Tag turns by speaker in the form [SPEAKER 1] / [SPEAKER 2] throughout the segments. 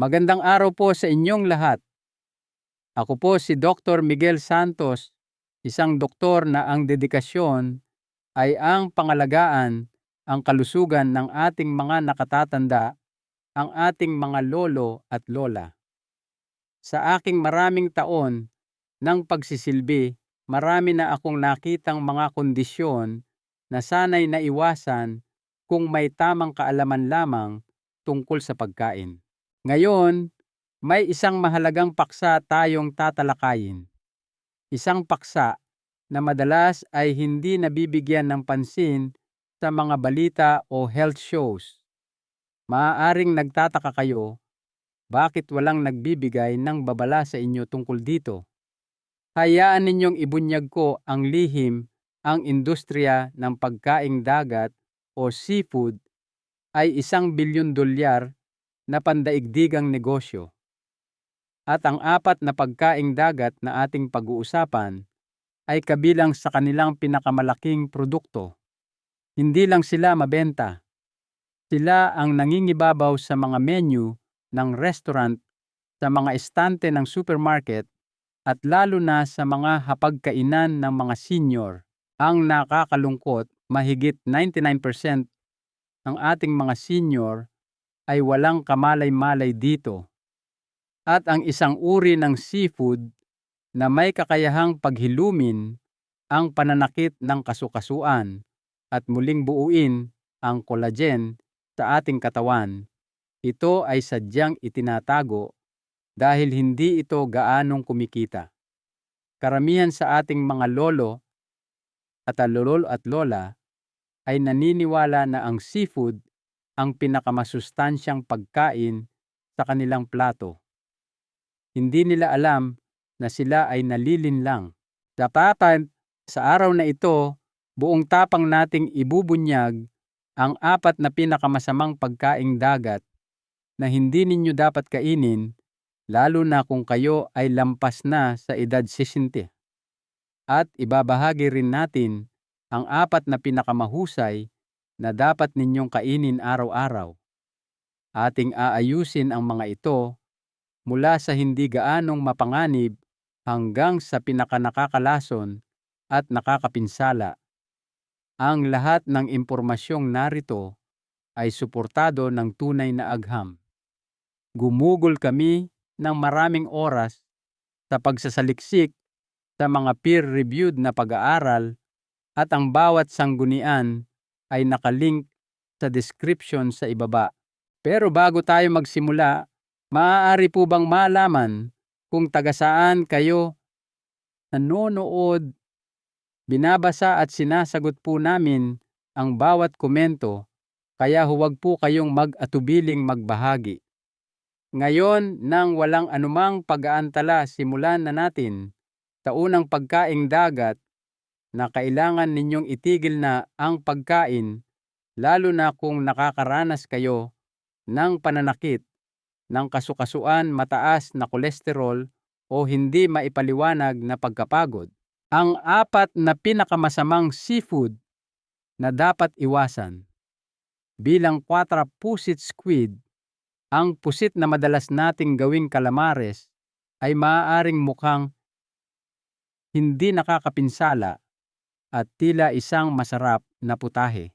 [SPEAKER 1] Magandang araw po sa inyong lahat. Ako po si Dr. Miguel Santos, isang doktor na ang dedikasyon ay ang pangalagaan ang kalusugan ng ating mga nakatatanda, ang ating mga lolo at lola. Sa aking maraming taon ng pagsisilbi, marami na akong nakitang mga kondisyon na sanay naiwasan kung may tamang kaalaman lamang tungkol sa pagkain. Ngayon, may isang mahalagang paksa tayong tatalakayin. Isang paksa na madalas ay hindi nabibigyan ng pansin sa mga balita o health shows. Maaaring nagtataka kayo, bakit walang nagbibigay ng babala sa inyo tungkol dito? Hayaan ninyong ibunyag ko ang lihim. Ang industriya ng pagkaing dagat o seafood ay $1 bilyon na pandaigdigang negosyo. At ang 4 na pagkaing dagat na ating pag-uusapan ay kabilang sa kanilang pinakamalaking produkto. Hindi lang sila mabenta. Sila ang nangingibabaw sa mga menu ng restaurant, sa mga estante ng supermarket, at lalo na sa mga hapagkainan ng mga senior. Ang nakakalungkot, mahigit 99% ng ating mga senior ay walang kamalay-malay dito. At ang isang uri ng seafood na may kakayahang paghilumin ang pananakit ng kasukasuan at muling buuin ang collagen sa ating katawan, ito ay sadyang itinatago dahil hindi ito gaanong kumikita. Karamihan sa ating mga lolo at lola ay naniniwala na ang seafood ang pinakamasustansyang pagkain sa kanilang plato. Hindi nila alam na sila ay nalilinlang. Dapat sa araw na ito, buong tapang nating ibubunyag ang 4 na pinakamasamang pagkaing dagat na hindi ninyo dapat kainin, lalo na kung kayo ay lampas na sa edad 60. At ibabahagi rin natin ang 4 na pinakamahusay na dapat ninyong kainin araw-araw. Ating aayusin ang mga ito mula sa hindi gaanong mapanganib hanggang sa pinakanakakalason at nakakapinsala. Ang lahat ng impormasyong narito ay suportado ng tunay na agham. Gumugol kami ng maraming oras sa pagsasaliksik sa mga peer-reviewed na pag-aaral at ang bawat sanggunian ay nakalink sa description sa ibaba. Pero bago tayo magsimula, maaari po bang malaman kung taga saan kayo nanonood? Binabasa at sinasagot po namin ang bawat komento, kaya huwag po kayong mag-atubiling magbahagi. Ngayon, nang walang anumang pag-aantala, simulan na natin sa unang pagkaing dagat na kailangan ninyong itigil na ang pagkain, lalo na kung nakakaranas kayo ng pananakit ng kasukasuan, mataas na kolesterol o hindi maipaliwanag na pagkapagod. Ang 4 na pinakamasamang seafood na dapat iwasan. Bilang 4, pusit squid. Ang pusit na madalas nating gawing calamares ay maaaring mukhang hindi nakakapinsala at tila isang masarap na putahe.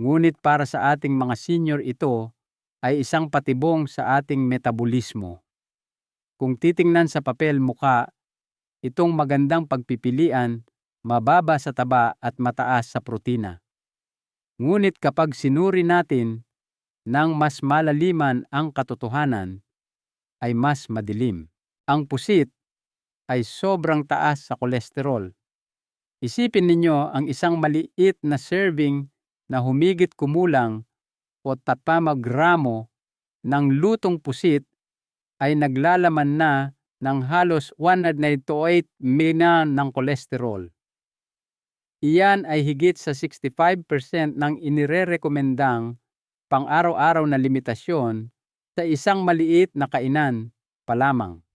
[SPEAKER 1] Ngunit para sa ating mga senior, ito ay isang patibong sa ating metabolismo. Kung titingnan sa papel mukha, itong magandang pagpipilian, mababa sa taba at mataas sa protina. Ngunit kapag sinuri natin ng mas malaliman ang katotohanan, ay mas madilim. Ang pusit ay sobrang taas sa kolesterol. Isipin ninyo ang isang maliit na serving na humigit kumulang o 4 gramo ng lutong pusit ay naglalaman na ng halos 198 mg ng kolesterol. Iyan ay higit sa 65% ng inirerekomendang pang-araw-araw na limitasyon sa isang maliit na kainan pa lamang.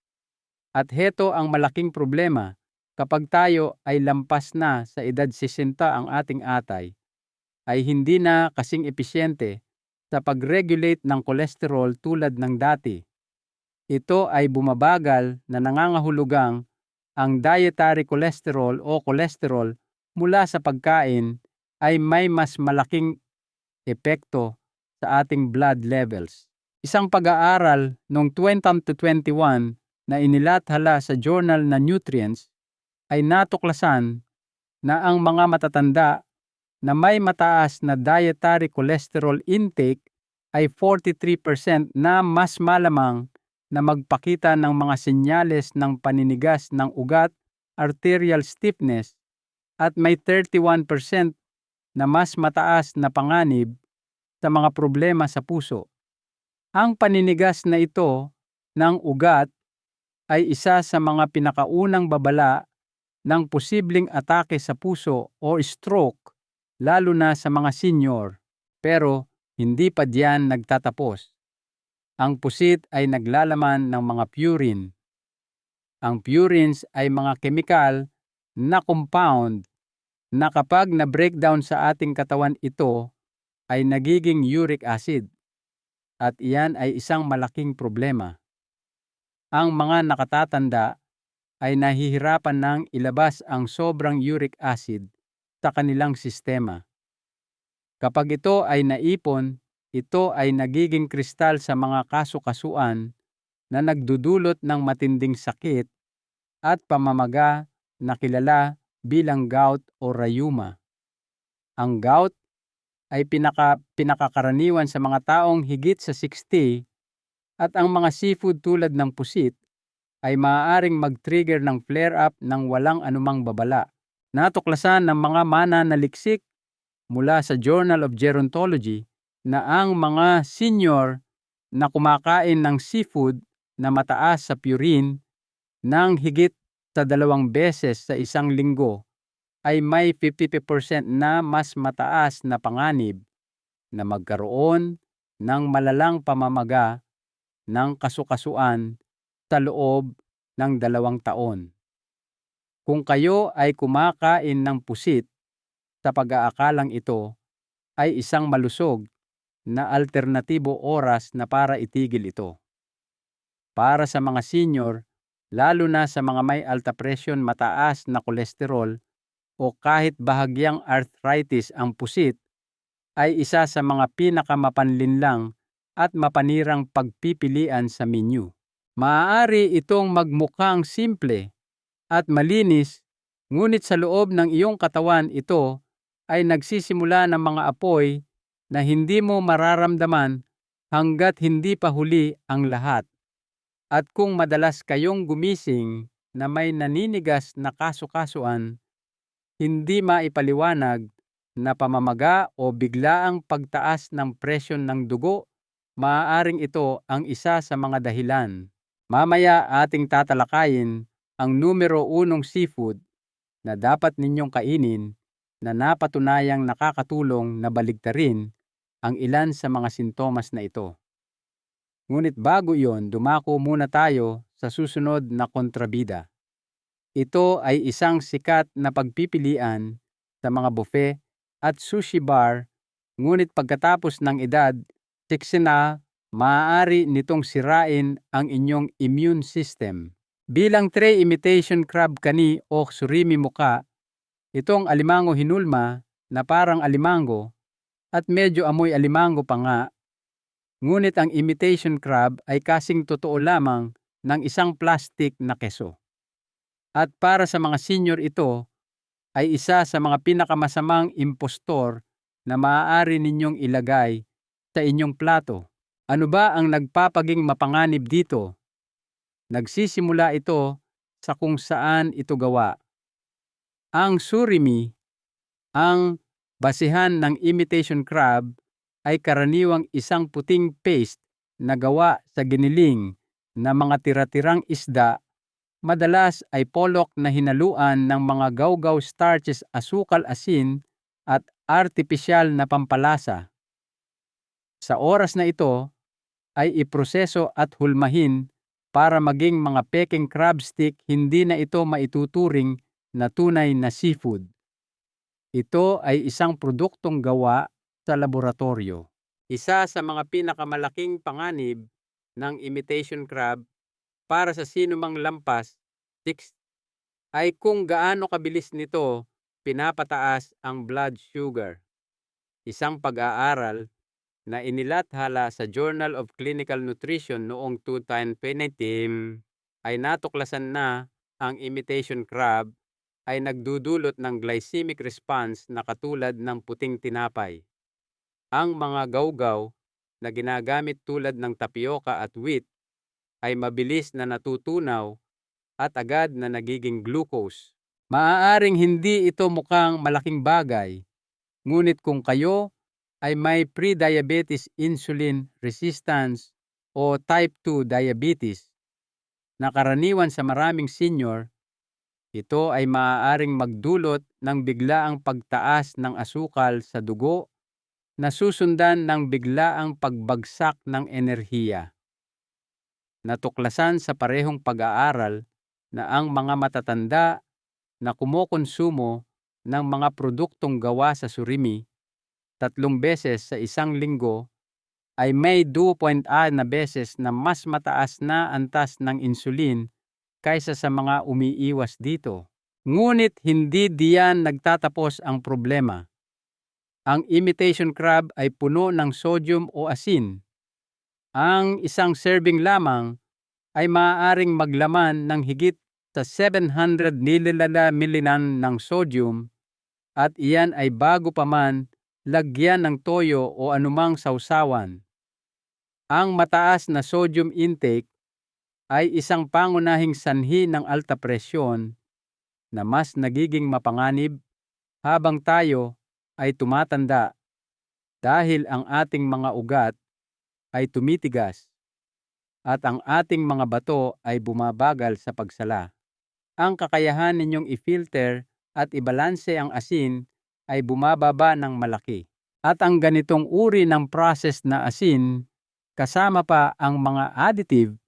[SPEAKER 1] At heto ang malaking problema, kapag tayo ay lampas na sa edad 60 ang ating atay, ay hindi na kasing episyente sa pag-regulate ng kolesterol tulad ng dati. Ito ay bumabagal na nangangahulugang ang dietary cholesterol o kolesterol mula sa pagkain ay may mas malaking epekto sa ating blood levels. Isang pag-aaral noong 2021 na inilathala sa journal na Nutrients ay natuklasan na ang mga matatanda na may mataas na dietary cholesterol intake ay 43% na mas malamang na magpakita ng mga senyales ng paninigas ng ugat, arterial stiffness, at may 31% na mas mataas na panganib sa mga problema sa puso. Ang paninigas na ito ng ugat ay isa sa mga pinakaunang babala ng posibleng atake sa puso o stroke, lalo na sa mga senior. Pero hindi pa diyan nagtatapos. Ang pusit ay naglalaman ng mga purine. Ang purines ay mga kemikal na compound na kapag na-breakdown sa ating katawan ito ay nagiging uric acid. At iyan ay isang malaking problema. Ang mga nakatatanda ay nahihirapan ng ilabas ang sobrang uric acid sa kanilang sistema. Kapag ito ay naipon, ito ay nagiging kristal sa mga kasu-kasuan na nagdudulot ng matinding sakit at pamamaga na kilala bilang gout o rheuma. Ang gout ay pinakakaraniwan sa mga taong higit sa 60 at ang mga seafood tulad ng pusit ay maaaring mag-trigger ng flare-up ng walang anumang babala. Natuklasan ng mga mananaliksik mula sa Journal of Gerontology na ang mga senior na kumakain ng seafood na mataas sa purine ng higit sa 2 beses sa isang linggo ay may 50% na mas mataas na panganib na magkaroon ng malalang pamamaga ng kasukasuan sa loob ng 2 taon. Kung kayo ay kumakain ng pusit, sa pag-aakalang ito ay isang malusog na alternatibo oras na para itigil ito. Para sa mga senior, lalo na sa mga may alta presyon, mataas na kolesterol, o kahit bahagyang arthritis, ang pusit ay isa sa mga pinakamapanlinlang at mapanirang pagpipilian sa menu. Maaari itong magmukhang simple at malinis, ngunit sa loob ng iyong katawan ito ay nagsisimula ng mga apoy na hindi mo mararamdaman hanggat hindi pa huli ang lahat. At kung madalas kayong gumising na may naninigas na kasu-kasuan, hindi maipaliwanag na pamamaga o biglaang pagtaas ng presyon ng dugo, maaaring ito ang isa sa mga dahilan. Mamaya ating tatalakayin ang numero 1 seafood na dapat ninyong kainin na napatunayang nakakatulong na baligtarin ang ilan sa mga sintomas na ito. Ngunit bago iyon, dumako muna tayo sa susunod na kontrabida. Ito ay isang sikat na pagpipilian sa mga buffet at sushi bar, ngunit pagkatapos ng edad 60 na, maaari nitong sirain ang inyong immune system. Bilang tray imitation crab kani o surimi muka, itong alimango hinulma na parang alimango at medyo amoy alimango pa nga, ngunit ang imitation crab ay kasing totoo lamang ng isang plastic na keso. At para sa mga senior, ito ay isa sa mga pinakamasamang impostor na maaari ninyong ilagay sa inyong plato. Ano ba ang nagpapaging mapanganib dito? Nagsisimula ito sa kung saan ito gawa. Ang surimi, ang basihan ng imitation crab, ay karaniwang isang puting paste na gawa sa giniling na mga tira-tirang isda. Madalas ay polok na hinaluan ng mga gawgaw starches, asukal, asin at artipisyal na pampalasa. Sa oras na ito ay iproseso at hulmahin para maging mga peking crab stick, hindi na ito maituturing na tunay na seafood. Ito ay isang produktong gawa sa laboratorio. Isa sa mga pinakamalaking panganib ng imitation crab para sa sinumang lampas ay kung gaano kabilis nito pinapataas ang blood sugar. Isang pag-aaral na inilathala sa Journal of Clinical Nutrition noong 2019 ay natuklasan na ang imitation crab ay nagdudulot ng glycemic response na katulad ng puting tinapay. Ang mga gawgaw na ginagamit tulad ng tapioca at wheat ay mabilis na natutunaw at agad na nagiging glucose. Maaaring hindi ito mukhang malaking bagay, ngunit kung kayo ay may pre-diabetes insulin resistance o type 2 diabetes na karaniwan sa maraming senior, ito ay maaaring magdulot ng biglaang pagtaas ng asukal sa dugo na susundan ng biglaang pagbagsak ng enerhiya. Natuklasan sa parehong pag-aaral na ang mga matatanda na kumukonsumo ng mga produktong gawa sa surimi 3 beses sa isang linggo ay may 2.6 na beses na mas mataas na antas ng insulin kaysa sa mga umiiwas dito. Ngunit hindi diyan nagtatapos ang problema. Ang imitation crab ay puno ng sodium o asin. Ang isang serving lamang ay maaaring maglaman ng higit sa 700 nilalaman ng sodium at iyan ay bago pa man lagyan ng toyo o anumang sausawan. Ang mataas na sodium intake ay isang pangunahing sanhi ng alta presyon na mas nagiging mapanganib habang tayo ay tumatanda dahil ang ating mga ugat ay tumitigas at ang ating mga bato ay bumabagal sa pagsala. Ang kakayahan ninyong i-filter at ibalanse ang asin ay bumababa ng malaki. At ang ganitong uri ng processed na asin kasama pa ang mga additive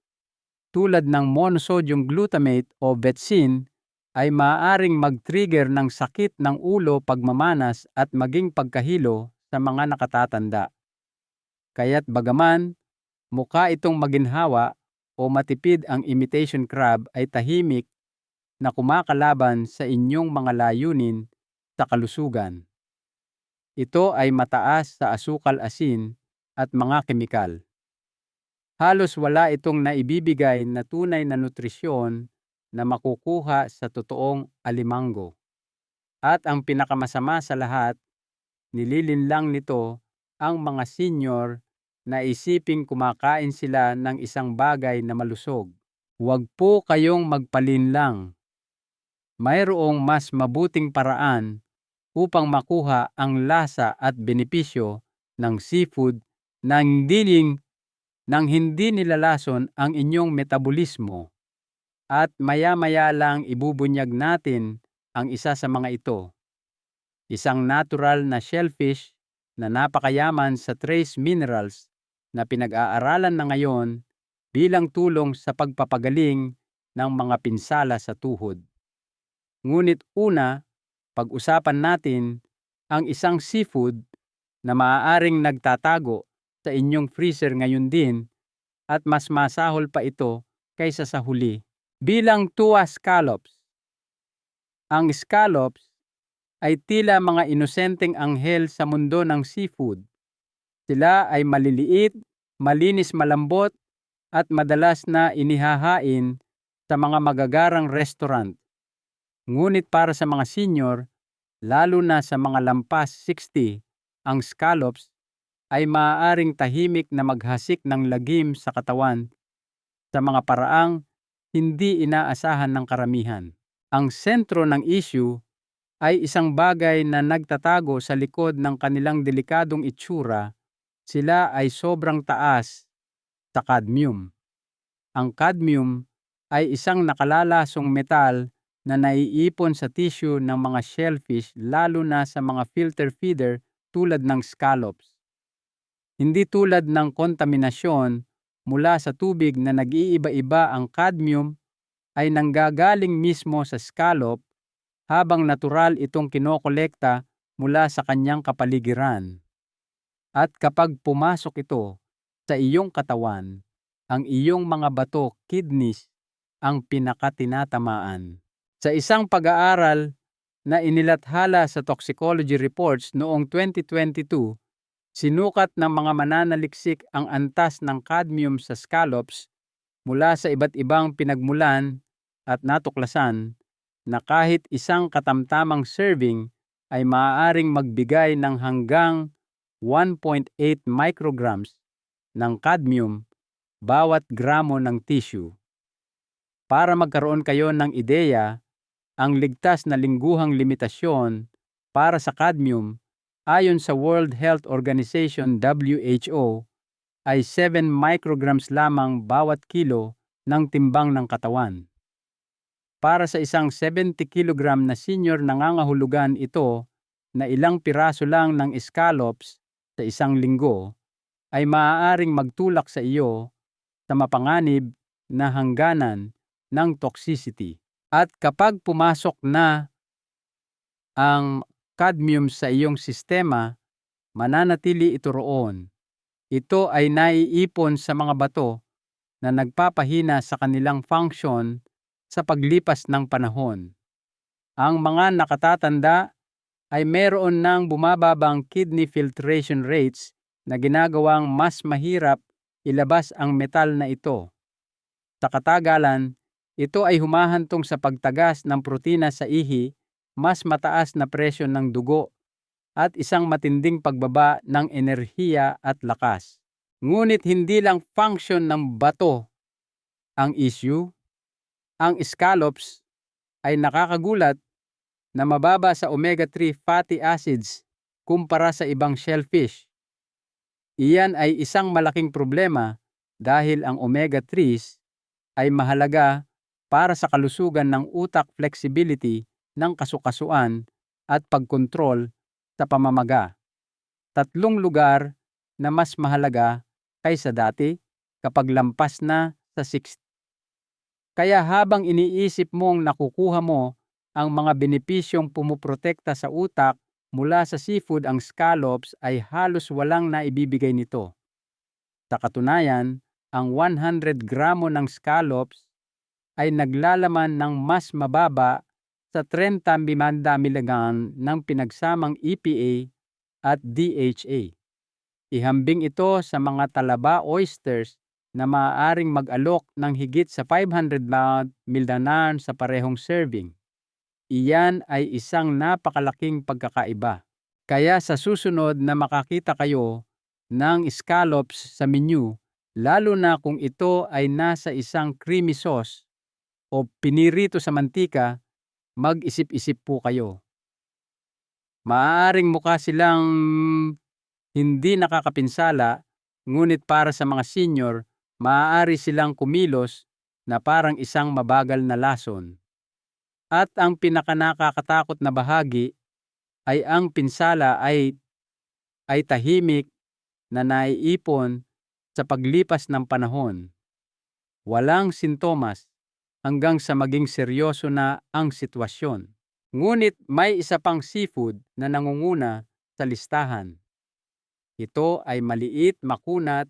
[SPEAKER 1] tulad ng monosodium glutamate o betsin ay maaaring mag-trigger ng sakit ng ulo, pagmamanas at maging pagkahilo sa mga nakatatanda. Kaya't bagaman mukha itong maginhawa o matipid, ang imitation crab ay tahimik na kumakalaban sa inyong mga layunin sa kalusugan. Ito ay mataas sa asukal-asin at mga kemikal. Halos wala itong naibibigay na tunay na nutrisyon na makukuha sa totoong alimango. At ang pinakamasama sa lahat, nililinlang nito ang mga senior na isiping kumakain sila ng isang bagay na malusog. Huwag po kayong magpalinlang. Mayroong mas mabuting paraan upang makuha ang lasa at benepisyo ng seafood nang hindi nilalason ang inyong metabolismo. At maya-maya lang ibubunyag natin ang isa sa mga ito. Isang natural na shellfish na napakayaman sa trace minerals na pinag-aaralan na ngayon bilang tulong sa pagpapagaling ng mga pinsala sa tuhod. Ngunit una, pag-usapan natin ang isang seafood na maaaring nagtatago sa inyong freezer ngayon din at mas masahol pa ito kaysa sa huli. Bilang tuwa scallops. Ang scallops ay tila mga inosenteng anghel sa mundo ng seafood. Sila ay maliliit, malinis, malambot at madalas na inihahain sa mga magagarang restaurant. Ngunit para sa mga senior, lalo na sa mga lampas 60, ang scallops ay maaaring tahimik na maghasik ng lagim sa katawan sa mga paraang hindi inaasahan ng karamihan. Ang sentro ng issue ay isang bagay na nagtatago sa likod ng kanilang delikadong itsura. Sila ay sobrang taas sa cadmium. Ang cadmium ay isang nakalalasong metal na naiipon sa tissue ng mga shellfish, lalo na sa mga filter feeder tulad ng scallops. Hindi tulad ng kontaminasyon mula sa tubig na nag-iiba-iba, ang cadmium ay nanggagaling mismo sa scallop habang natural itong kinokolekta mula sa kanyang kapaligiran. At kapag pumasok ito sa iyong katawan, ang iyong mga bato, kidneys, ang pinakatinatamaan. Sa isang pag-aaral na inilathala sa toxicology reports noong 2022, sinukat ng mga mananaliksik ang antas ng cadmium sa scallops mula sa iba't ibang pinagmulan at natuklasan na kahit isang katamtamang serving ay maaaring magbigay ng hanggang 1.8 micrograms ng cadmium bawat gramo ng tissue. Para magkaroon kayo ng ideya, ang ligtas na lingguhang limitasyon para sa cadmium ayon sa World Health Organization WHO ay 7 micrograms lamang bawat kilo ng timbang ng katawan. Para sa isang 70 kilogram na senior nangangahulugan ito na ilang piraso lang ng scallops sa isang linggo ay maaaring magtulak sa iyo sa mapanganib na hangganan ng toxicity. At kapag pumasok na ang cadmium sa iyong sistema, mananatili ito roon. Ito ay naiipon sa mga bato na nagpapahina sa kanilang function sa paglipas ng panahon. Ang mga nakatatanda ay meron ng bumababang kidney filtration rates na ginagawang mas mahirap ilabas ang metal na ito. Sa katagalan, ito ay humahantong sa pagtagas ng protina sa ihi, mas mataas na presyon ng dugo, at isang matinding pagbaba ng enerhiya at lakas. Ngunit hindi lang function ng bato ang issue. Ang scallops ay nakakagulat na mababa sa omega-3 fatty acids kumpara sa ibang shellfish. Iyan ay isang malaking problema dahil ang omega-3s ay mahalaga para sa kalusugan ng utak, flexibility ng kasukasuan at pagkontrol sa pamamaga. 3 lugar na mas mahalaga kaysa dati kapag lampas na sa 60. Kaya habang iniisip mong nakukuha mo ang mga benepisyong pumuprotekta sa utak mula sa seafood, ang scallops ay halos walang naibibigay nito. Sa katunayan, ang 100 gramo ng scallops ay naglalaman ng mas mababa sa 30 mg ng pinagsamang EPA at DHA. Ihambing ito sa mga talaba oysters na maaaring mag-alok ng higit sa 500 mg sa parehong serving. Iyan ay isang napakalaking pagkakaiba. Kaya sa susunod na makakita kayo ng scallops sa menu, lalo na kung ito ay nasa isang creamy sauce o pinirito sa mantika, mag-isip-isip po kayo. Maaaring mukha silang hindi nakakapinsala, ngunit para sa mga senior, maaari silang kumilos na parang isang mabagal na lason. At ang pinakanakakatakot na bahagi ay ang pinsala ay tahimik na naiipon sa paglipas ng panahon. Walang sintomas hanggang sa maging seryoso na ang sitwasyon. Ngunit may isa pang seafood na nangunguna sa listahan. Ito ay maliit, makunat,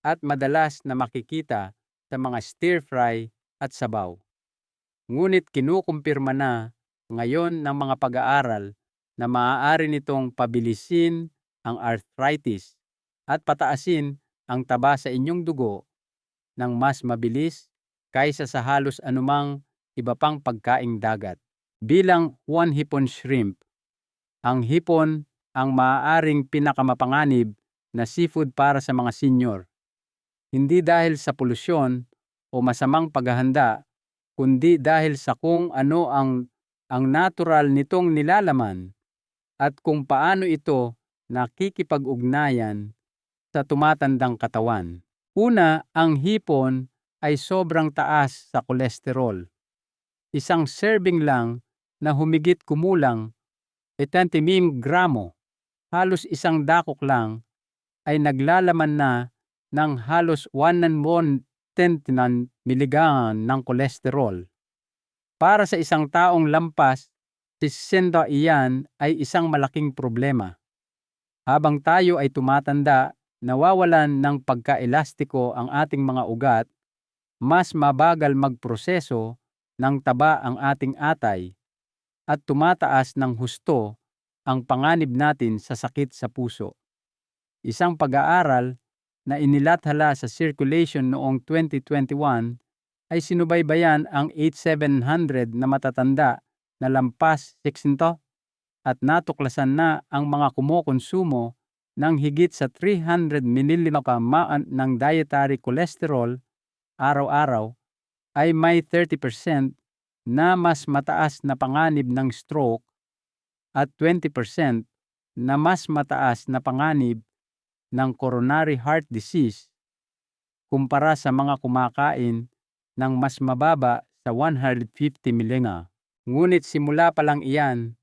[SPEAKER 1] at madalas na makikita sa mga stir-fry at sabaw. Ngunit kinukumpirma na ngayon ng mga pag-aaral na maaari nitong pabilisin ang arthritis at pataasin ang taba sa inyong dugo ng mas mabilis kaysa sa halos anumang iba pang pagkaing dagat. Bilang one hipon shrimp, ang hipon ang maaaring pinakamapanganib na seafood para sa mga senior. Hindi dahil sa polusyon o masamang paghahanda, kundi dahil sa kung ano ang natural nitong nilalaman at kung paano ito nakikipag-ugnayan sa tumatandang katawan. Una, ang hipon ay sobrang taas sa kolesterol. Isang serving lang na humigit kumulang 80 gramo, halos isang dakok lang, ay naglalaman na ng halos 110 mg ng kolesterol. Para sa isang taong lampas, 60 iyan ay isang malaking problema. Habang tayo ay tumatanda, nawawalan ng pagkaelastiko ang ating mga ugat, mas mabagal magproseso ng taba ang ating atay, at tumataas ng husto ang panganib natin sa sakit sa puso. Isang pag-aaral na inilathala sa Circulation noong 2021 ay sinubaybayan ang 8,700 na matatanda na lampas 60 at natuklasan na ang mga kumokonsumo ng higit sa 300 ml ng dietary cholesterol araw-araw ay may 30% na mas mataas na panganib ng stroke at 20% na mas mataas na panganib ng coronary heart disease kumpara sa mga kumakain ng mas mababa sa 150 mg. Ngunit simula pa lang iyan,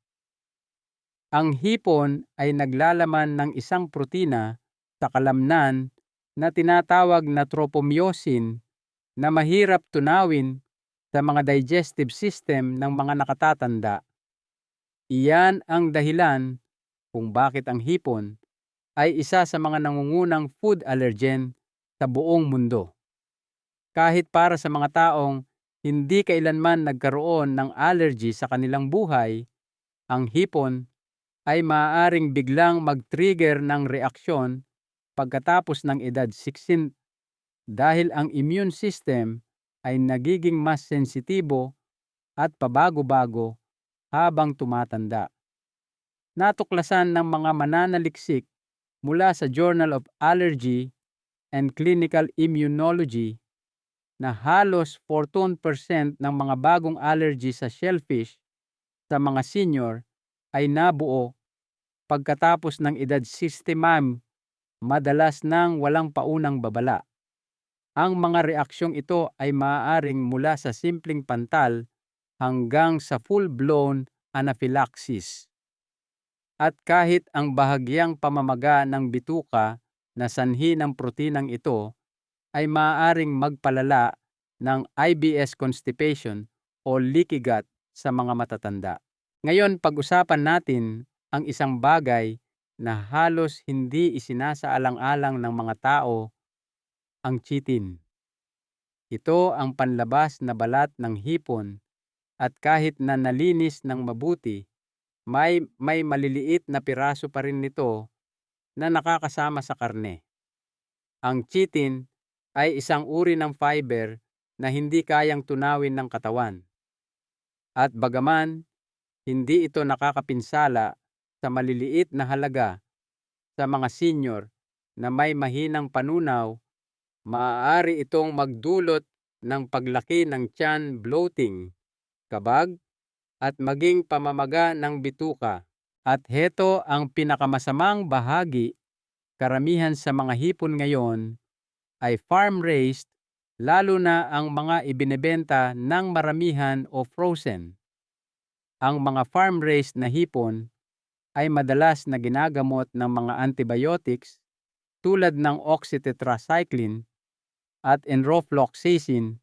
[SPEAKER 1] ang hipon ay naglalaman ng isang protina sa kalamnan na tinatawag na tropomyosin na mahirap tunawin sa mga digestive system ng mga nakatatanda. Iyan ang dahilan kung bakit ang hipon ay isa sa mga nangungunang food allergen sa buong mundo. Kahit para sa mga taong hindi kailanman nagkaroon ng allergy sa kanilang buhay, ang hipon ay maaaring biglang mag-trigger ng reaksyon pagkatapos ng edad 16 dahil ang immune system ay nagiging mas sensitibo at pabago-bago habang tumatanda. Natuklasan ng mga mananaliksik mula sa Journal of Allergy and Clinical Immunology na halos 14% ng mga bagong allergy sa shellfish sa mga senior ay nabuo pagkatapos ng edad 60, madalas nang walang paunang babala. Ang mga reaksyong ito ay maaaring mula sa simpleng pantal hanggang sa full-blown anaphylaxis. At kahit ang bahagyang pamamaga ng bituka na sanhi ng protinang ito ay maaaring magpalala ng IBS constipation o leaky gut sa mga matatanda. Ngayon, pag-usapan natin ang isang bagay na halos hindi isinasaalang-alang ng mga tao, ang chitin. Ito ang panlabas na balat ng hipon at kahit na nalinis ng mabuti, may maliliit na piraso pa rin nito na nakakasama sa karne. Ang chitin ay isang uri ng fiber na hindi kayang tunawin ng katawan. At bagaman hindi ito nakakapinsala sa maliliit na halaga sa mga senior na may mahinang panunaw, maaari itong magdulot ng paglaki ng tiyan, bloating, kabag, at maging pamamaga ng bituka. At heto ang pinakamasamang bahagi, karamihan sa mga hipon ngayon ay farm-raised, lalo na ang mga ibinebenta ng maramihan o frozen. Ang mga farm-raised na hipon ay madalas na ginagamot ng mga antibiotics tulad ng oxytetracycline at enrofloxacin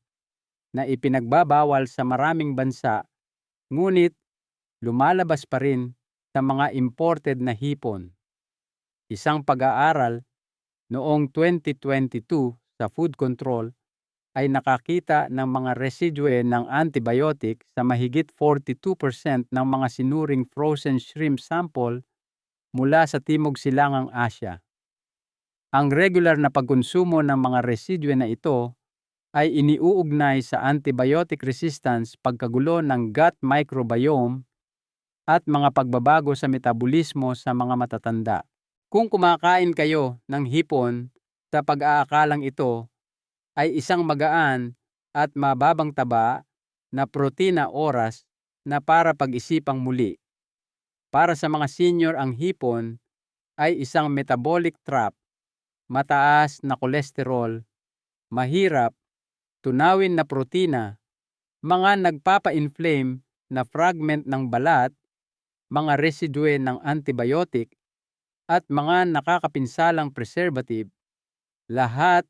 [SPEAKER 1] na ipinagbabawal sa maraming bansa, ngunit lumalabas pa rin sa mga imported na hipon. Isang pag-aaral noong 2022 sa Food Control ay nakakita ng mga residue ng antibiotic sa mahigit 42% ng mga sinuring frozen shrimp sample mula sa Timog Silangang Asya. Ang regular na pagkonsumo ng mga residue na ito ay iniuugnay sa antibiotic resistance, pagkagulo ng gut microbiome, at mga pagbabago sa metabolismo sa mga matatanda. Kung kumakain kayo ng hipon sa pag-aakalang ito ay isang magaan at mababang taba na protina oras na para pag-isipang muli. Para sa mga senior, ang hipon ay isang metabolic trap, mataas na kolesterol, mahirap tunawin na protina, mga nagpapa-inflame na fragment ng balat, mga residue ng antibiotic, at mga nakakapinsalang preservative, lahat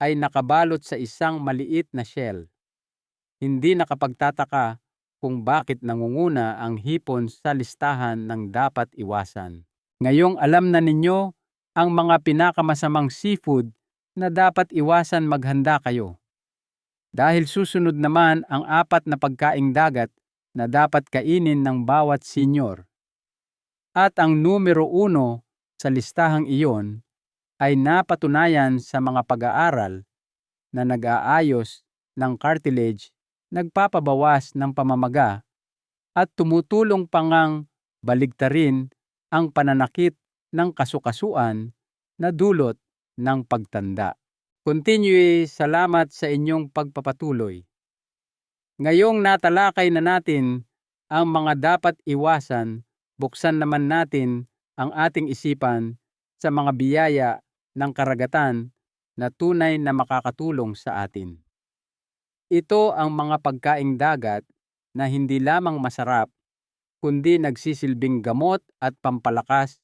[SPEAKER 1] ay nakabalot sa isang maliit na shell. Hindi nakapagtataka kung bakit nangunguna ang hipon sa listahan ng dapat iwasan. Ngayong alam na ninyo ang mga pinakamasamang seafood na dapat iwasan, maghanda kayo. Dahil susunod naman ang 4 na pagkaing dagat na dapat kainin ng bawat senior. At ang numero 1 sa listahang iyon ay napatunayan sa mga pag-aaral na nag-aayos ng cartilage, nagpapabawas ng pamamaga, at tumutulong pangang baligtarin ang pananakit ng kasukasuan na dulot ng pagtanda. Continue, salamat sa inyong pagpapatuloy. Ngayong natalakay na natin ang mga dapat iwasan, buksan naman natin ang ating isipan sa mga biyaya ng karagatan na tunay na makakatulong sa atin. Ito ang mga pagkaing dagat na hindi lamang masarap, kundi nagsisilbing gamot at pampalakas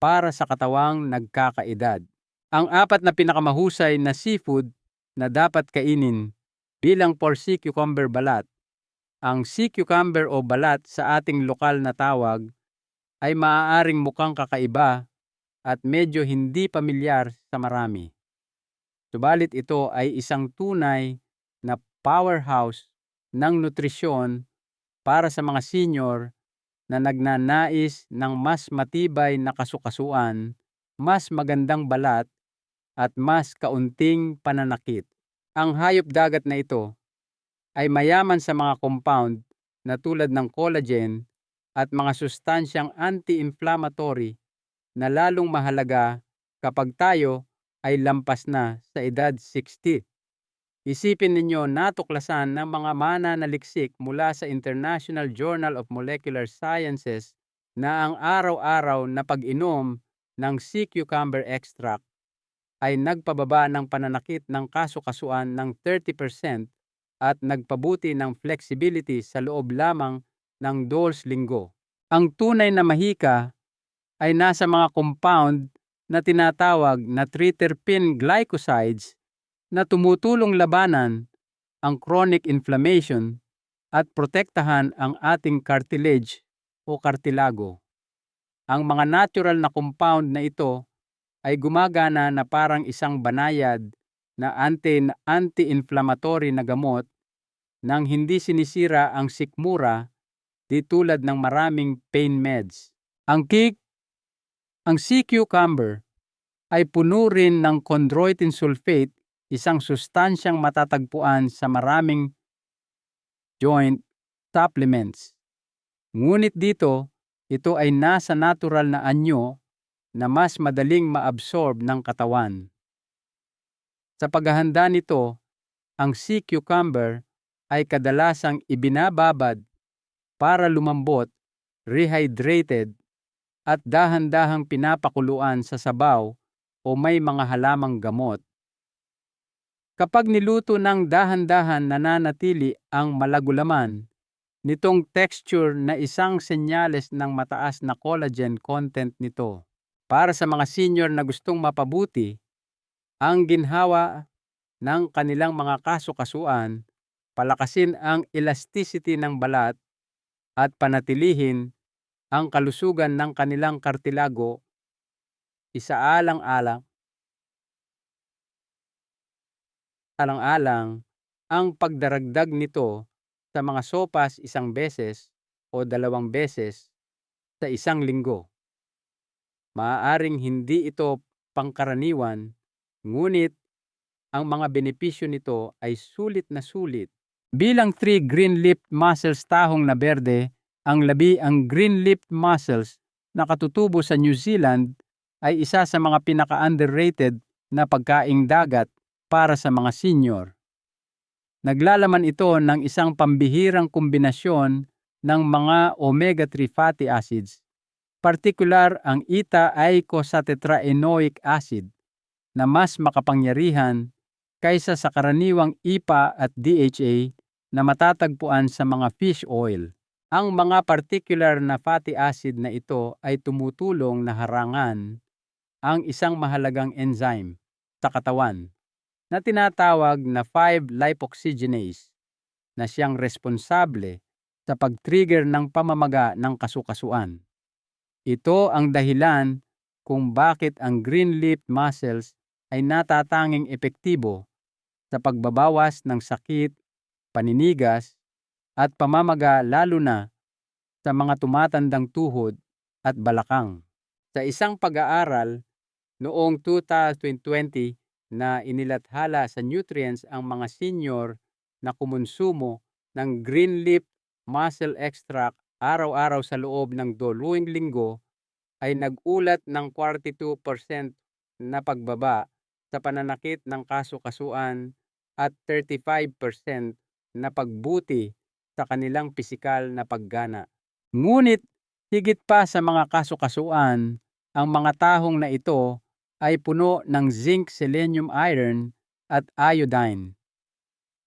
[SPEAKER 1] para sa katawang nagkakaedad. Ang 4 na pinakamahusay na seafood na dapat kainin bilang for sea cucumber balat. Ang sea cucumber o balat sa ating lokal na tawag ay maaaring mukhang kakaiba at medyo hindi pamilyar sa marami. Subalit ito ay isang tunay na powerhouse ng nutrisyon para sa mga senior na nagnanais ng mas matibay na kasukasuan, mas magandang balat, at mas kaunting pananakit. Ang hayop dagat na ito ay mayaman sa mga compound na tulad ng collagen at mga sustansyang anti-inflammatory na lalong mahalaga kapag tayo ay lampas na sa edad 60. Isipin ninyo, natuklasan ng mga mananaliksik mula sa International Journal of Molecular Sciences na ang araw-araw na pag-inom ng sea cucumber extract ay nagpababa ng pananakit ng kasukasuan ng 30% at nagpabuti ng flexibility sa loob lamang ng 2 linggo. Ang tunay na mahika ay nasa mga compound na tinatawag na triterpene glycosides na tumutulong labanan ang chronic inflammation at protektahan ang ating cartilage o kartilago. Ang mga natural na compound na ito ay gumagana na parang isang banayad na anti-inflammatory na gamot nang hindi sinisira ang sikmura di tulad ng maraming pain meds. Ang sea cucumber ay puno rin ng chondroitin sulfate, isang sustansyang matatagpuan sa maraming joint supplements. Ngunit dito, ito ay nasa natural na anyo na mas madaling maabsorb ng katawan. Sa paghahanda nito, ang sea cucumber ay kadalasang ibinababad para lumambot, rehydrated, at dahan-dahang pinapakuluan sa sabaw o may mga halamang gamot. Kapag niluto ng dahan-dahan, nananatili ang malagulaman nitong texture na isang senyales ng mataas na collagen content nito. Para sa mga senior na gustong mapabuti ang ginhawa ng kanilang mga kasukasuan, palakasin ang elasticity ng balat at panatilihin ang kalusugan ng kanilang kartilago, isaalang-alang ang pagdaragdag nito sa mga sopas 1 beses o 2 beses sa 1 linggo. Maaaring hindi ito pangkaraniwan, ngunit ang mga benepisyo nito ay sulit na sulit. Bilang 3 green-leafed mussels tahong na berde, ang green-leafed mussels na katutubo sa New Zealand ay isa sa mga pinaka-underrated na pagkaing dagat para sa mga senior. Naglalaman ito ng isang pambihirang kombinasyon ng mga omega-3 fatty acids, partikular ang eta-eicosapentaenoic acid na mas makapangyarihan kaysa sa karaniwang EPA at DHA na matatagpuan sa mga fish oil. Ang mga particular na fatty acid na ito ay tumutulong na harangan ang isang mahalagang enzyme sa katawan na tinatawag na 5-lipoxygenase na siyang responsable sa pag-trigger ng pamamaga ng kasukasuan. Ito ang dahilan kung bakit ang green leaf muscles ay natatanging epektibo sa pagbabawas ng sakit, paninigas, at pamamaga lalo na sa mga tumatandang tuhod at balakang. Sa isang pag-aaral noong 2020 na inilathala sa Nutrients ang mga senior na kumonsumo ng green leaf muscle extract araw-araw sa loob ng 2 linggo ay nag-ulat ng 42% na pagbaba sa pananakit ng kasu-kasuan at 35% na pagbuti sa kanilang pisikal na paggana. Ngunit higit pa sa mga kasu-kasuan, ang mga tahong na ito ay puno ng zinc, selenium, iron at iodine,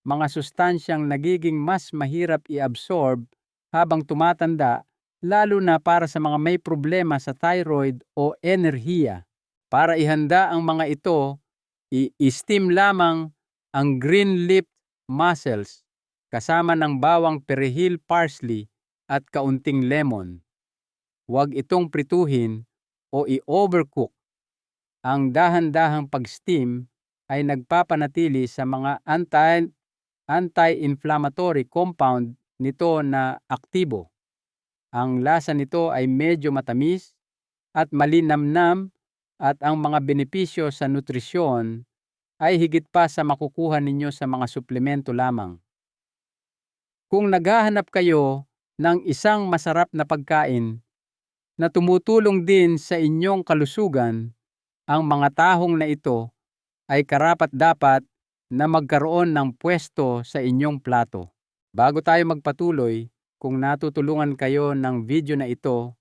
[SPEAKER 1] mga sustansyang nagiging mas mahirap i-absorb habang tumatanda, lalo na para sa mga may problema sa thyroid o enerhiya. Para ihanda ang mga ito, i-steam lamang ang green leaf mussels kasama ng bawang, perihil, parsley at kaunting lemon. Huwag itong prituhin o i-overcook. Ang dahan-dahang pag-steam ay nagpapanatili sa mga anti-inflammatory compound nito na aktibo. Ang lasa nito ay medyo matamis at malinamnam at ang mga benepisyo sa nutrisyon ay higit pa sa makukuha ninyo sa mga suplemento lamang. Kung naghahanap kayo ng isang masarap na pagkain na tumutulong din sa inyong kalusugan, ang mga tahong na ito ay karapat-dapat na magkaroon ng pwesto sa inyong plato. Bago tayo magpatuloy, kung natutulungan kayo ng video na ito,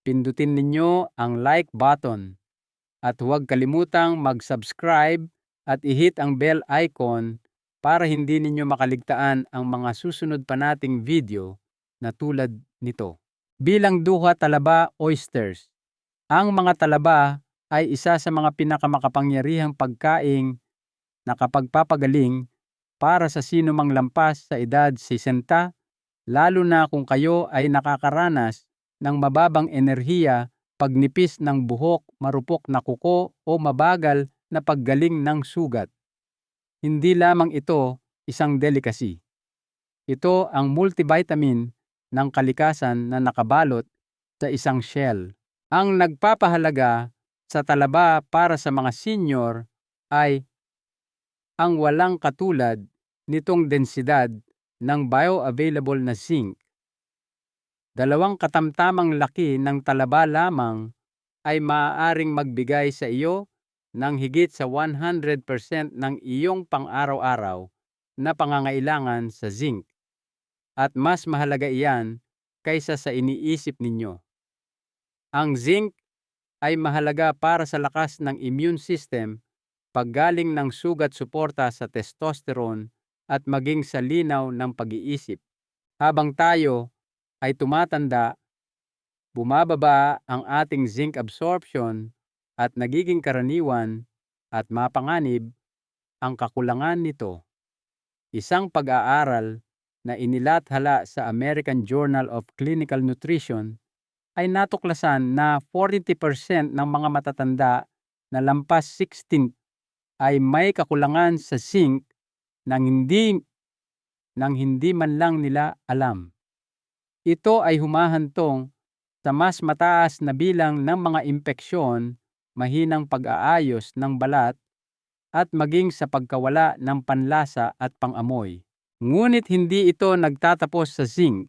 [SPEAKER 1] pindutin ninyo ang like button at huwag kalimutang mag-subscribe at i-hit ang bell icon para hindi ninyo makaligtaan ang mga susunod pa nating video na tulad nito. Bilang duha talaba oysters. Ang mga talaba ay isa sa mga pinakamakapangyarihang pagkaing nakapagpapagaling para sa sino mang lampas sa edad 60, lalo na kung kayo ay nakakaranas ng mababang enerhiya, pagnipis ng buhok, marupok na kuko o mabagal na paggaling ng sugat. Hindi lamang ito isang delicacy. Ito ang multivitamin ng kalikasan na nakabalot sa isang shell. Ang nagpapahalaga sa talaba para sa mga senior ay ang walang katulad nitong densidad ng bioavailable na zinc. 2 katamtamang laki ng talaba lamang ay maaaring magbigay sa iyo ng higit sa 100% ng iyong pang-araw-araw na pangangailangan sa zinc. At mas mahalaga iyan kaysa sa iniisip ninyo. Ang zinc ay mahalaga para sa lakas ng immune system, paggaling ng sugat, suporta sa testosterone at maging sa linaw ng pag-iisip. Habang tayo ay tumatanda, bumababa ang ating zinc absorption at nagiging karaniwan at mapanganib ang kakulangan nito. Isang pag-aaral na inilathala sa American Journal of Clinical Nutrition ay natuklasan na 40% ng mga matatanda na lampas 16 ay may kakulangan sa zinc nang hindi man lang nila alam. Ito ay humahantong sa mas mataas na bilang ng mga impeksyon, mahinang pag-aayos ng balat, at maging sa pagkawala ng panlasa at pangamoy. Ngunit hindi ito nagtatapos sa zinc.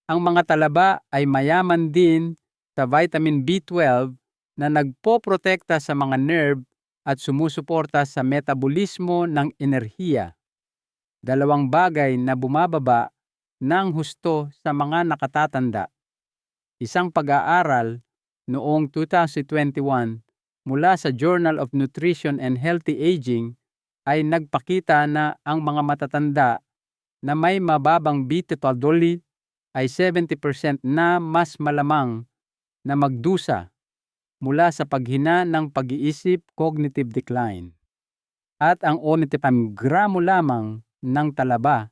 [SPEAKER 1] Ang mga talaba ay mayaman din sa vitamin B12 na nagpoprotekta sa mga nerve at sumusuporta sa metabolismo ng enerhiya. 2 bagay na bumababa ng husto sa mga nakatatanda. Isang pag-aaral noong 2021 mula sa Journal of Nutrition and Healthy Aging ay nagpakita na ang mga matatanda na may mababang B12 ay 70% na mas malamang na magdusa mula sa paghina ng pag-iisip, cognitive decline. At ang 25 gramo lamang ng talaba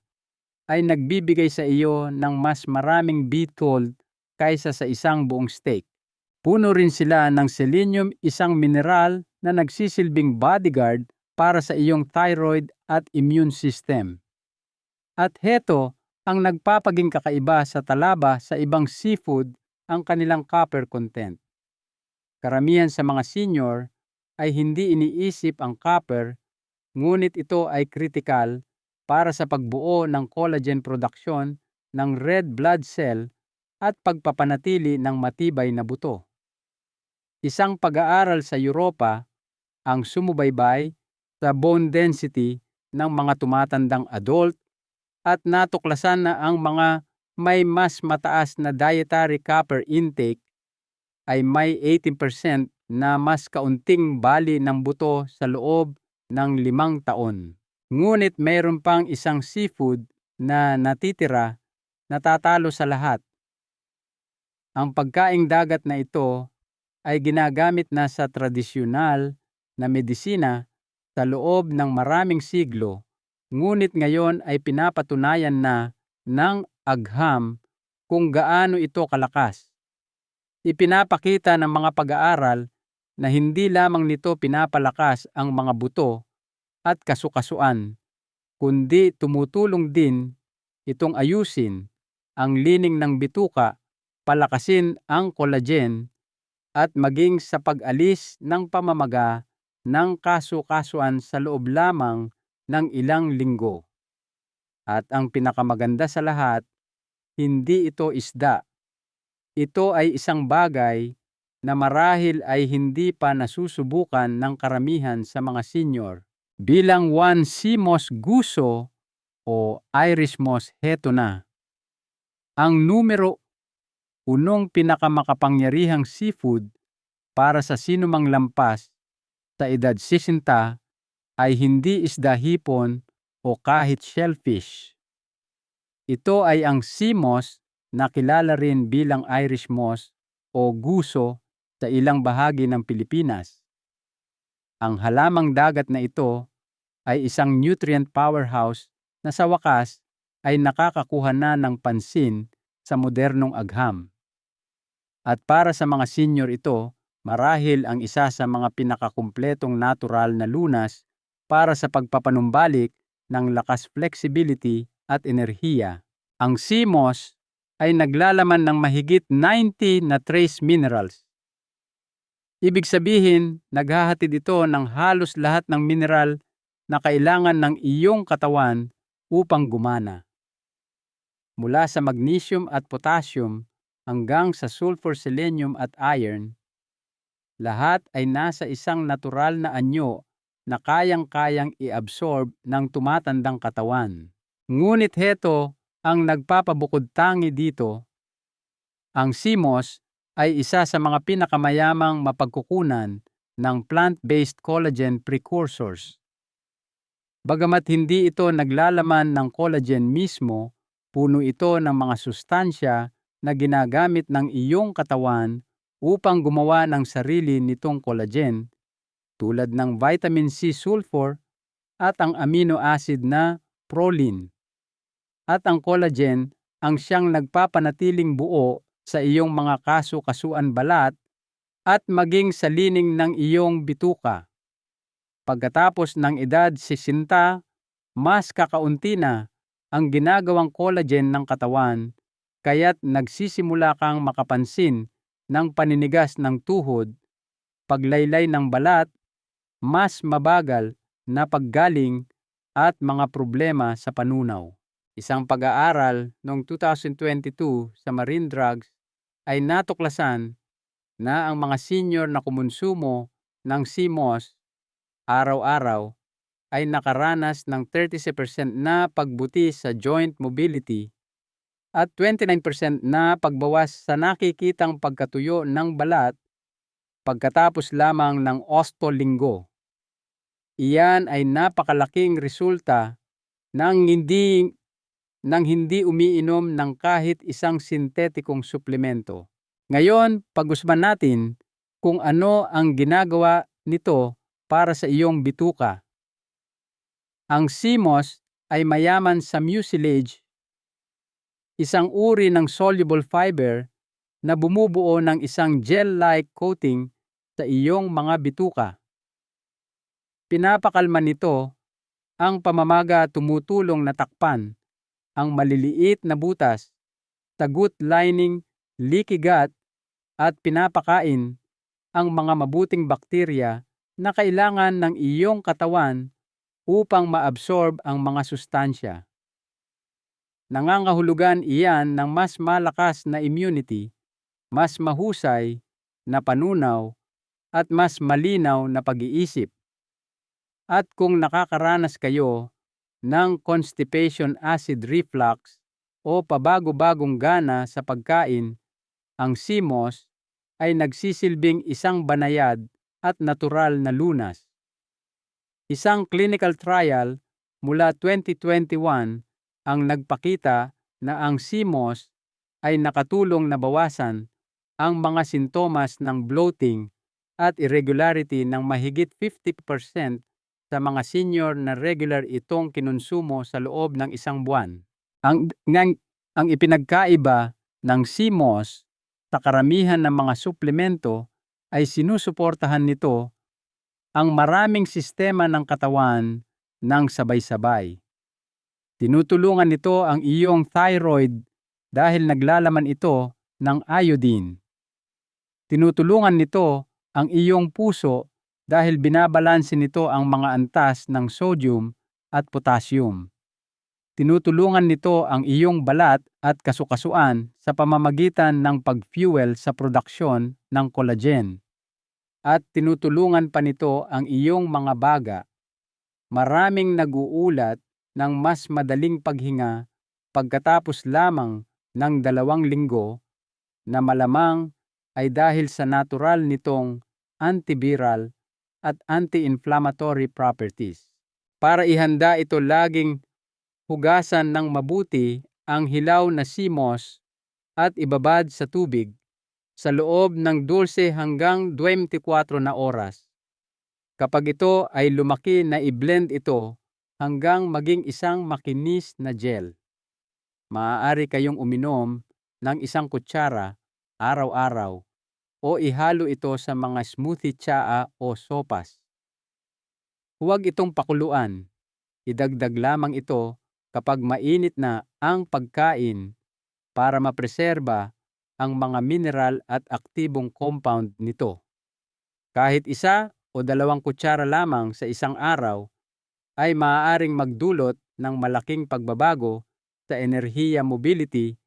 [SPEAKER 1] ay nagbibigay sa iyo ng mas maraming B12 kaysa sa isang buong steak. Puno rin sila ng selenium, isang mineral na nagsisilbing bodyguard para sa iyong thyroid at immune system. At heto ang nagpapaging kakaiba sa talaba sa ibang seafood, ang kanilang copper content. Karamihan sa mga senior ay hindi iniisip ang copper, ngunit ito ay critical para sa pagbuo ng collagen production ng red blood cell at pagpapanatili ng matibay na buto. Isang pag-aaral sa Europa ang sumubaybay sa bone density ng mga tumatandang adult at natuklasan na ang mga may mas mataas na dietary copper intake ay may 18% na mas kaunting bali ng buto sa loob ng 5 taon. Ngunit mayroon pang isang seafood na natitira na tatalo sa lahat. Ang pagkaing dagat na ito ay ginagamit na sa tradisyonal na medisina sa loob ng maraming siglo, ngunit ngayon ay pinapatunayan na ng agham kung gaano ito kalakas. Ipinapakita ng mga pag-aaral na hindi lamang nito pinapalakas ang mga buto at kasukasuan, kundi tumutulong din itong ayusin ang lining ng bituka, palakasin ang collagen, at maging sa pag-alis ng pamamaga ng kasukasuan sa loob lamang ng ilang linggo. At ang pinakamaganda sa lahat, hindi ito isda. Ito ay isang bagay na marahil ay hindi pa nasusubukan ng karamihan sa mga senior. Bilang one sea moss guso o Irish moss, heto na. Ang numero 1 pinakamakapangyarihang seafood para sa sinumang lampas sa edad 60 ay hindi isda, hipon o kahit shellfish. Ito ay ang sea moss na kilala rin bilang Irish moss o guso sa ilang bahagi ng Pilipinas. Ang halamang dagat na ito ay isang nutrient powerhouse na sa wakas ay nakakakuha na ng pansin sa modernong agham. At para sa mga senior ito, marahil ang isa sa mga pinakakumpletong natural na lunas para sa pagpapanumbalik ng lakas, flexibility at enerhiya. Ang sea moss ay naglalaman ng mahigit 90 na trace minerals. Ibig sabihin, naghahatid ito ng halos lahat ng mineral na kailangan ng iyong katawan upang gumana. Mula sa magnesium at potassium hanggang sa sulfur, selenium at iron, lahat ay nasa isang natural na anyo na kayang-kayang i-absorb ng tumatandang katawan. Ngunit heto ang nagpapabukod tangi dito. Ang sea moss ay isa sa mga pinakamayamang mapagkukunan ng plant-based collagen precursors. Bagamat hindi ito naglalaman ng collagen mismo, puno ito ng mga sustansya na ginagamit ng iyong katawan upang gumawa ng sarili nitong collagen, tulad ng vitamin C, sulfur at ang amino acid na proline. At ang collagen ang siyang nagpapanatiling buo sa iyong mga kasukasuan balat at maging sa lining ng iyong bituka. Pagkatapos ng edad 60, mas kakaunti na ang ginagawang collagen ng katawan, kaya't nagsisimula kang makapansin ng paninigas ng tuhod, paglaylay ng balat, mas mabagal na paggaling at mga problema sa panunaw. Isang pag-aaral noong 2022 sa Marine Drugs ay natuklasan na ang mga senior na kumonsumo ng sea moss araw-araw ay nakaranas ng 30% na pagbuti sa joint mobility at 29% na pagbawas sa nakikitang pagkatuyo ng balat pagkatapos lamang ng 8 linggo. Iyan ay napakalaking resulta ng hindi umiinom ng kahit isang sintetikong suplemento. Ngayon, pag-usapan natin kung ano ang ginagawa nito para sa iyong bituka. Ang sea moss ay mayaman sa mucilage, isang uri ng soluble fiber na bumubuo ng isang gel-like coating sa iyong mga bituka. Pinapakalma nito ang pamamaga, tumutulong na takpan ang maliliit na butas sa gut lining, leaky gut, at pinapakain ang mga mabuting bakterya na kailangan ng iyong katawan upang maabsorb ang mga sustansya. Nangangahulugan iyan ng mas malakas na immunity, mas mahusay na panunaw, at mas malinaw na pag-iisip. At kung nakakaranas kayo ng constipation, acid reflux, o pabago-bagong gana sa pagkain, ang CMOS ay nagsisilbing isang banayad at natural na lunas. Isang clinical trial mula 2021 ang nagpakita na ang CMOS ay nakatulong na bawasan ang mga sintomas ng bloating at irregularity ng mahigit 50% sa mga senior na regular itong kinonsumo sa loob ng isang buwan. Ang ipinagkaiba ng CMOS sa karamihan ng mga suplemento ay sinusuportahan nito ang maraming sistema ng katawan ng sabay-sabay. Tinutulungan nito ang iyong thyroid dahil naglalaman ito ng iodine. Tinutulungan nito ang iyong puso dahil binabalanse nito ang mga antas ng sodium at potassium. Tinutulungan nito ang iyong balat at kasukasuan sa pamamagitan ng pag-fuel sa produksyon ng collagen. At tinutulungan pa nito ang iyong mga baga. Maraming nag-uulat ng mas madaling paghinga pagkatapos lamang ng 2 linggo na malamang ay dahil sa natural nitong antiviral at anti-inflammatory properties. Para ihanda ito, laging hugasan ng mabuti ang hilaw na CMOS at ibabad sa tubig sa loob ng 12 hanggang 24 na oras. Kapag ito ay lumaki, na i-blend ito hanggang maging isang makinis na gel. Maaari kayong uminom ng 1 kutsara araw-araw o ihalo ito sa mga smoothie, tsaa o sopas. Huwag itong pakuluan. Idagdag lamang ito kapag mainit na ang pagkain para mapreserba ang mga mineral at aktibong compound nito. Kahit 1 o 2 kutsara lamang sa isang araw ay maaaring magdulot ng malaking pagbabago sa enerhiya, mobility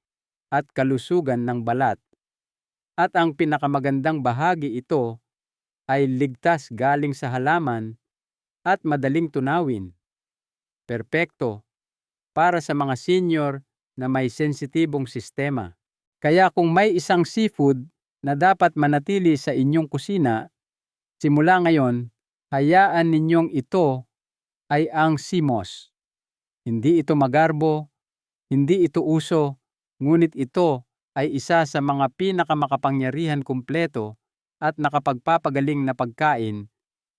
[SPEAKER 1] at kalusugan ng balat. At ang pinakamagandang bahagi, ito ay ligtas galing sa halaman at madaling tunawin. Perpekto para sa mga senior na may sensitibong sistema. Kaya kung may isang seafood na dapat manatili sa inyong kusina, simula ngayon, hayaan ninyong ito ay ang CMOS. Hindi ito magarbo, hindi ito uso, ngunit ito ay isa sa mga pinakamakapangyarihan, kumpleto at nakapagpapagaling na pagkain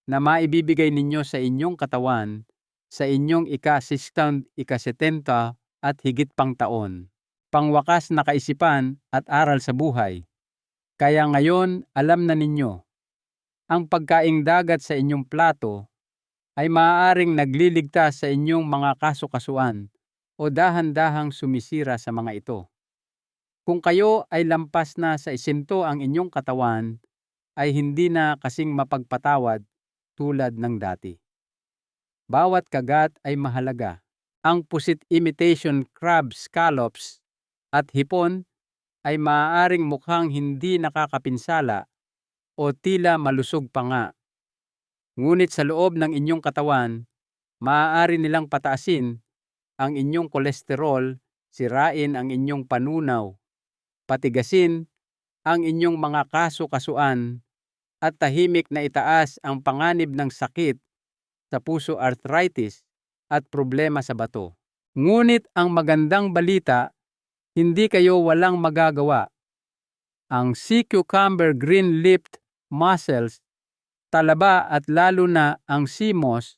[SPEAKER 1] na maibibigay ninyo sa inyong katawan sa inyong ika-60, ika-70 at higit pang taon. Pangwakas na kaisipan at aral sa buhay. Kaya ngayon, alam na ninyo, ang pagkaing dagat sa inyong plato ay maaaring nagliligtas sa inyong mga kasukasuan o dahan-dahang sumisira sa mga ito. Kung kayo ay lampas na sa isinto, ang inyong katawan ay hindi na kasing mapagpatawad tulad ng dati. Bawat kagat ay mahalaga. Ang pusit, imitation crab scallops at hipon ay maaaring mukhang hindi nakakapinsala o tila malusog pa nga. Ngunit sa loob ng inyong katawan, maaari nilang pataasin ang inyong kolesterol, sirain ang inyong panunaw, patigasin ang inyong mga kasukasuan, at tahimik na itaas ang panganib ng sakit sa puso, arthritis, at problema sa bato. Ngunit ang magandang balita, hindi kayo walang magagawa. Ang sea cucumber green-leafed mussels, talaba at lalo na ang CMOS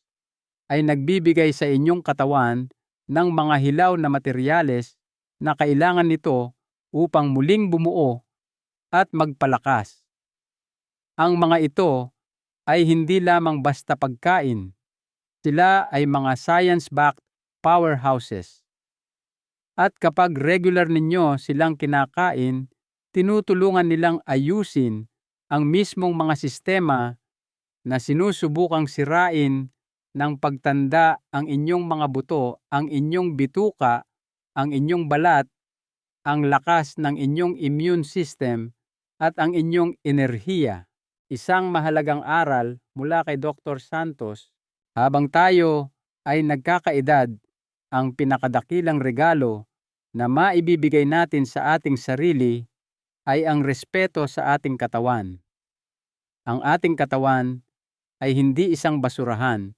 [SPEAKER 1] ay nagbibigay sa inyong katawan ng mga hilaw na materyales na kailangan nito upang muling bumuo at magpalakas. Ang mga ito ay hindi lamang basta pagkain. Sila ay mga science-backed powerhouses. At kapag regular ninyo silang kinakain, tinutulungan nilang ayusin ang mismong mga sistema na sinusubukang sirain ng pagtanda ang inyong mga buto, ang inyong bituka, ang inyong balat, ang lakas ng inyong immune system, at ang inyong enerhiya. Isang mahalagang aral mula kay Dr. Santos, habang tayo ay nagkakaedad, ang pinakadakilang regalo na maibibigay natin sa ating sarili ay ang respeto sa ating katawan. Ang ating katawan ay hindi isang basurahan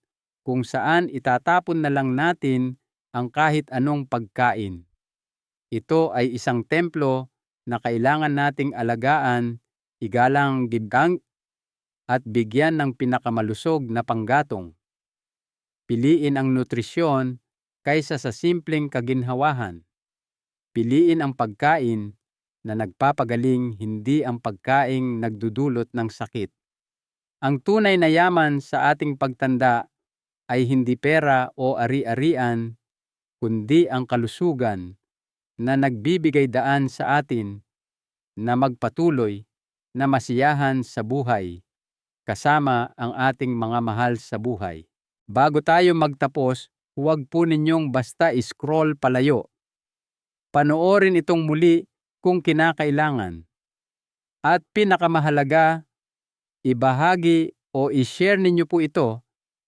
[SPEAKER 1] kung saan itatapon na lang natin ang kahit anong pagkain. Ito ay isang templo na kailangan nating alagaan, igalang gibgang at bigyan ng pinakamalusog na panggatong. Piliin ang nutrisyon kaysa sa simpleng kaginhawahan. Piliin ang pagkain na nagpapagaling, hindi ang pagkaing nagdudulot ng sakit. Ang tunay na yaman sa ating pagtanda ay hindi pera o ari-arian, kundi ang kalusugan na nagbibigay daan sa atin na magpatuloy na masiyahan sa buhay kasama ang ating mga mahal sa buhay. Bago tayo magtapos, huwag po ninyong basta scroll palayo. Panoorin itong muli kung kinakailangan. At pinakamahalaga, ibahagi o i-share ninyo po ito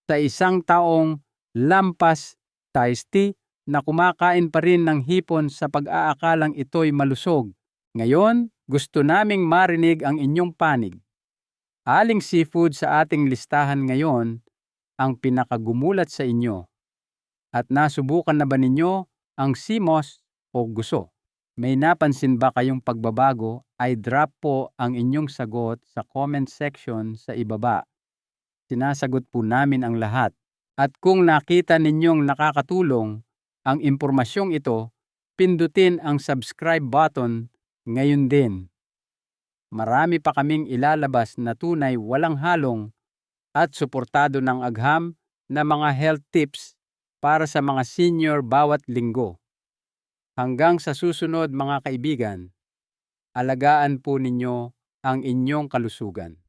[SPEAKER 1] sa isang taong lampas tasty na kumakain pa rin ng hipon sa pag-aakalang ito'y malusog. Ngayon, gusto naming marinig ang inyong panig. Aling seafood sa ating listahan ngayon ang pinakagumulat sa inyo? At nasubukan na ba ninyo ang simos o guso? May napansin ba kayong pagbabago? Ay drop po ang inyong sagot sa comment section sa ibaba. Sinasagot po namin ang lahat. At kung nakita ninyong nakakatulong ang impormasyong ito, pindutin ang subscribe button ngayon din. Marami pa kaming ilalabas na tunay walang halong at suportado ng agham na mga health tips para sa mga senior bawat linggo. Hanggang sa susunod mga kaibigan, alagaan po ninyo ang inyong kalusugan.